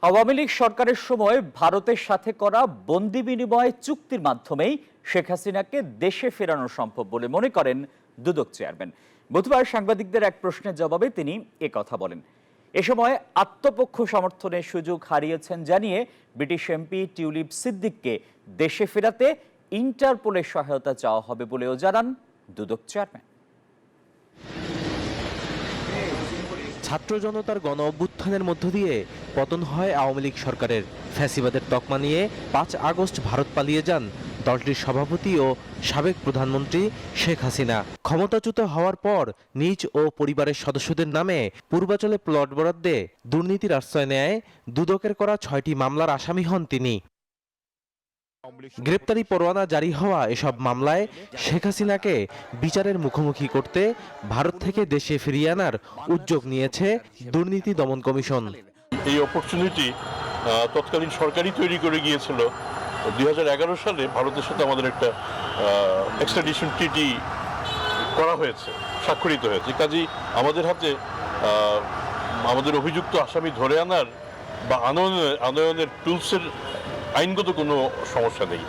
আওয়ামী লীগ সরকারের সময় ভারতের সাথে করা বন্দি বিনিময় চুক্তির মাধ্যমেই শেখ হাসিনাকে দেশে ফেরানো সম্ভব বলে মনে করেন দুদক চেয়ারম্যান। বুধবার সাংবাদিকদের এক প্রশ্নের জবাবে তিনি কথা বলেন। এ সময় আত্মপক্ষ সমর্থনের সুযোগ হারিয়েছেন জানিয়ে ব্রিটিশ এমপি টিউলিপ সিদ্দিককে দেশে ফেরাতে ইন্টারপোলের সহায়তা চাওয়া হবে বলেও জানান দুদক চেয়ারম্যান। ছাত্র জনতার গণ অভ্যুত্থানের মধ্য দিয়ে পতন হয় আওয়ামী লীগ সরকারের। ফ্যাসিবাদের তকমা নিয়ে ৫ আগস্ট ভারত পালিয়ে যান দলটির সভাপতি ও সাবেক প্রধানমন্ত্রী শেখ হাসিনা। ক্ষমতাচ্যুত হওয়ার পর নিজ ও পরিবারের সদস্যদের নামে পূর্বাচলে প্লট বরাদ্দে দুর্নীতির আশ্রয় নেয় দুদকের করা ৬টি মামলার আসামি হন তিনি। গ্রেপ্তারি পরোয়ানা জারি হওয়া এসব মামলায় শেখ হাসিনাকে বিচারের মুখোমুখি করতে ভারত থেকে দেশে ফিরিয়ে আনার উদ্যোগ নিয়েছে দুর্নীতি দমন কমিশন। এই অপরচুনিটি তৎকালীন সরকারই তৈরি করে গিয়েছিল। 2011 সালে ভারতের সাথে আমাদের একটা এক্সট্রাডিশন ট্রিটি করা হয়েছে, স্বাক্ষরিত হয়েছে। কাজেই আমাদের হাতে আমাদের অভিযুক্ত আসামি ধরে আনার বা আনয়নের টুলসের আইনগত কোনো সমস্যা নেই।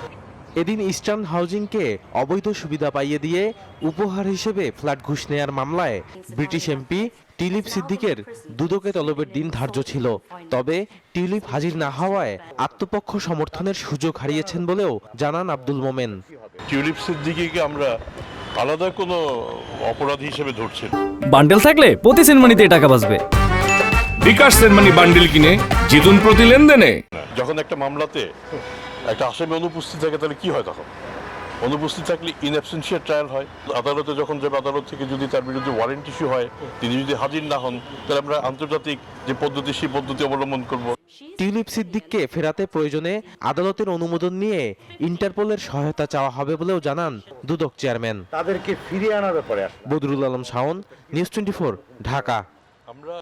এদিন ইস্টার্ন হাউজিংকে অবৈধ সুবিধা পাইয়ে দিয়ে উপহার হিসেবে ফ্ল্যাট ঘুষ নেয়ার মামলায় ব্রিটিশ এমপি টিউলিপ সিদ্দিকের দুদকে তলবের দিন ধার্য ছিল। তবে টিউলিপ হাজির না হওয়ায় আত্মপক্ষ সমর্থনের সুযোগ হারিয়েছেন বলেও জানান আব্দুল মোমেন। টিউলিপ সিদ্দিকীকে আমরা আলাদা কোনো অপরাধী হিসেবে ধরছি না। বান্ডেল থাকলে প্রতি সেনমানিতে টাকা বাঁচবে। বিকাশ সেনমানি বান্ডেল কিনে জিতুন প্রতি লেনদেনে। যখন একটা মামলাতে একটা আসামি অনুপস্থিত থাকে তাহলে কি হয়? তখন অনুপস্থিত থাকলে ইন অ্যাবসেন্সিয়া ট্রায়াল হয়। আদালতে যখন যাবে, আদালত থেকে যদি তার বিরুদ্ধে ওয়ারেন্ট ইস্যু হয়, তিনি যদি হাজির না হন, তাহলে আমরা আন্তর্জাতিক যে পদ্ধতি সেই পদ্ধতি অবলম্বন করব। টিউলিপ সিদ্দিককে ফেরাতে প্রয়োজনে আদালতের অনুমোদন নিয়ে ইন্টারপোলের সহায়তা চাওয়া হবে বলেও জানান দুদক চেয়ারম্যান। তাদেরকে ফিরিয়ে আনার ব্যাপারে বদরুল আলম শাওন, নিউজ 24, ঢাকা। আমরা